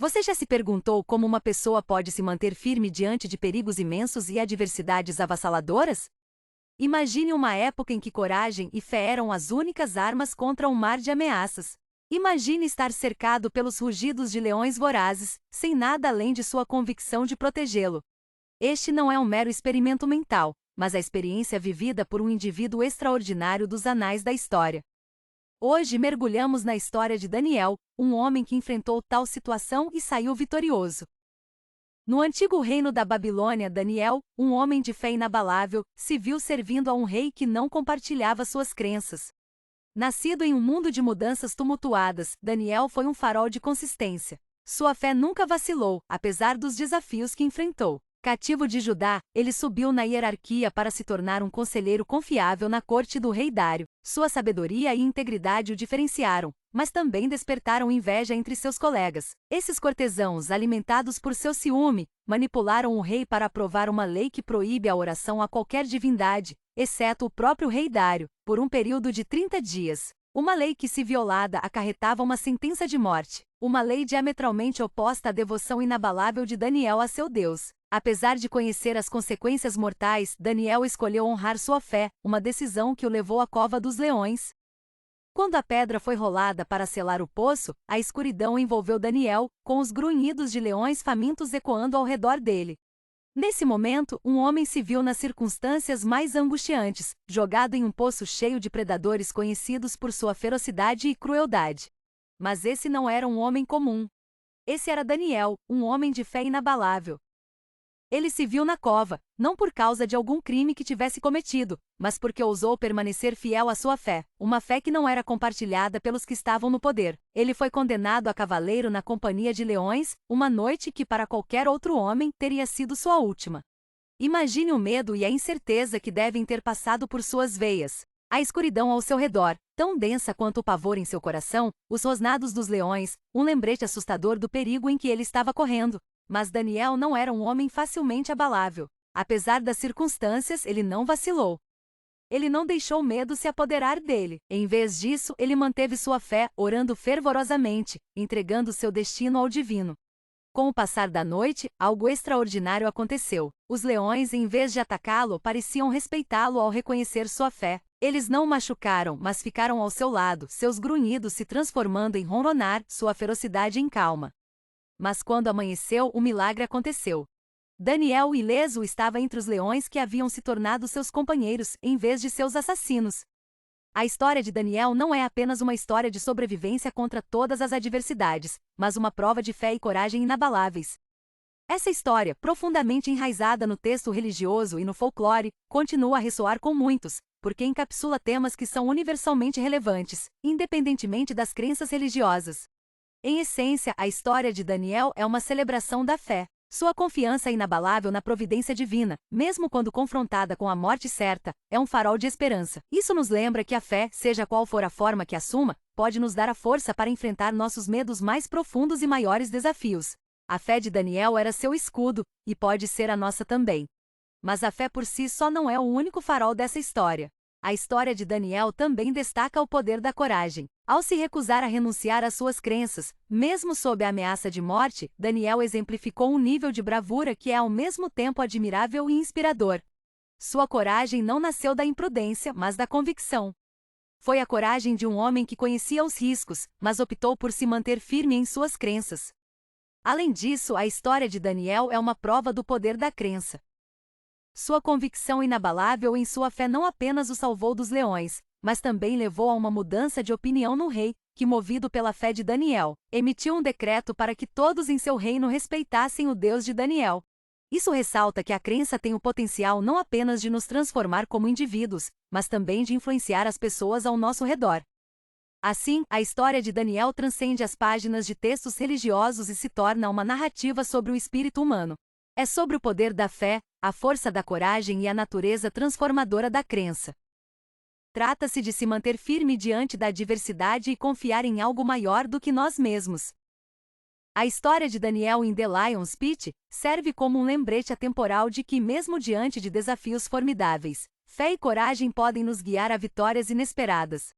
Você já se perguntou como uma pessoa pode se manter firme diante de perigos imensos e adversidades avassaladoras? Imagine uma época em que coragem e fé eram as únicas armas contra um mar de ameaças. Imagine estar cercado pelos rugidos de leões vorazes, sem nada além de sua convicção de protegê-lo. Este não é um mero experimento mental, mas a experiência vivida por um indivíduo extraordinário dos anais da história. Hoje mergulhamos na história de Daniel, um homem que enfrentou tal situação e saiu vitorioso. No antigo reino da Babilônia, Daniel, um homem de fé inabalável, se viu servindo a um rei que não compartilhava suas crenças. Nascido em um mundo de mudanças tumultuadas, Daniel foi um farol de consistência. Sua fé nunca vacilou, apesar dos desafios que enfrentou. Cativo de Judá, ele subiu na hierarquia para se tornar um conselheiro confiável na corte do rei Dário. Sua sabedoria e integridade o diferenciaram, mas também despertaram inveja entre seus colegas. Esses cortesãos, alimentados por seu ciúme, manipularam o rei para aprovar uma lei que proíbe a oração a qualquer divindade, exceto o próprio rei Dário, por um período de 30 dias. Uma lei que, se violada, acarretava uma sentença de morte. Uma lei diametralmente oposta à devoção inabalável de Daniel a seu Deus. Apesar de conhecer as consequências mortais, Daniel escolheu honrar sua fé, uma decisão que o levou à cova dos leões. Quando a pedra foi rolada para selar o poço, a escuridão envolveu Daniel, com os grunhidos de leões famintos ecoando ao redor dele. Nesse momento, um homem se viu nas circunstâncias mais angustiantes, jogado em um poço cheio de predadores conhecidos por sua ferocidade e crueldade. Mas esse não era um homem comum. Esse era Daniel, um homem de fé inabalável. Ele se viu na cova, não por causa de algum crime que tivesse cometido, mas porque ousou permanecer fiel à sua fé, uma fé que não era compartilhada pelos que estavam no poder. Ele foi condenado a cavaleiro na companhia de leões, uma noite que para qualquer outro homem teria sido sua última. Imagine o medo e a incerteza que devem ter passado por suas veias. A escuridão ao seu redor, tão densa quanto o pavor em seu coração, os rosnados dos leões, um lembrete assustador do perigo em que ele estava correndo. Mas Daniel não era um homem facilmente abalável. Apesar das circunstâncias, ele não vacilou. Ele não deixou o medo se apoderar dele. Em vez disso, ele manteve sua fé, orando fervorosamente, entregando seu destino ao divino. Com o passar da noite, algo extraordinário aconteceu. Os leões, em vez de atacá-lo, pareciam respeitá-lo ao reconhecer sua fé. Eles não o machucaram, mas ficaram ao seu lado, seus grunhidos se transformando em ronronar, sua ferocidade em calma. Mas quando amanheceu, o milagre aconteceu. Daniel, ileso, estava entre os leões que haviam se tornado seus companheiros, em vez de seus assassinos. A história de Daniel não é apenas uma história de sobrevivência contra todas as adversidades, mas uma prova de fé e coragem inabaláveis. Essa história, profundamente enraizada no texto religioso e no folclore, continua a ressoar com muitos, porque encapsula temas que são universalmente relevantes, independentemente das crenças religiosas. Em essência, a história de Daniel é uma celebração da fé. Sua confiança inabalável na providência divina, mesmo quando confrontada com a morte certa, é um farol de esperança. Isso nos lembra que a fé, seja qual for a forma que assuma, pode nos dar a força para enfrentar nossos medos mais profundos e maiores desafios. A fé de Daniel era seu escudo, e pode ser a nossa também. Mas a fé por si só não é o único farol dessa história. A história de Daniel também destaca o poder da coragem. Ao se recusar a renunciar às suas crenças, mesmo sob a ameaça de morte, Daniel exemplificou um nível de bravura que é ao mesmo tempo admirável e inspirador. Sua coragem não nasceu da imprudência, mas da convicção. Foi a coragem de um homem que conhecia os riscos, mas optou por se manter firme em suas crenças. Além disso, a história de Daniel é uma prova do poder da crença. Sua convicção inabalável em sua fé não apenas o salvou dos leões, mas também levou a uma mudança de opinião no rei, que, movido pela fé de Daniel, emitiu um decreto para que todos em seu reino respeitassem o Deus de Daniel. Isso ressalta que a crença tem o potencial não apenas de nos transformar como indivíduos, mas também de influenciar as pessoas ao nosso redor. Assim, a história de Daniel transcende as páginas de textos religiosos e se torna uma narrativa sobre o espírito humano. É sobre o poder da fé, a força da coragem e a natureza transformadora da crença. Trata-se de se manter firme diante da adversidade e confiar em algo maior do que nós mesmos. A história de Daniel em The Lion's Pit serve como um lembrete atemporal de que, mesmo diante de desafios formidáveis, fé e coragem podem nos guiar a vitórias inesperadas.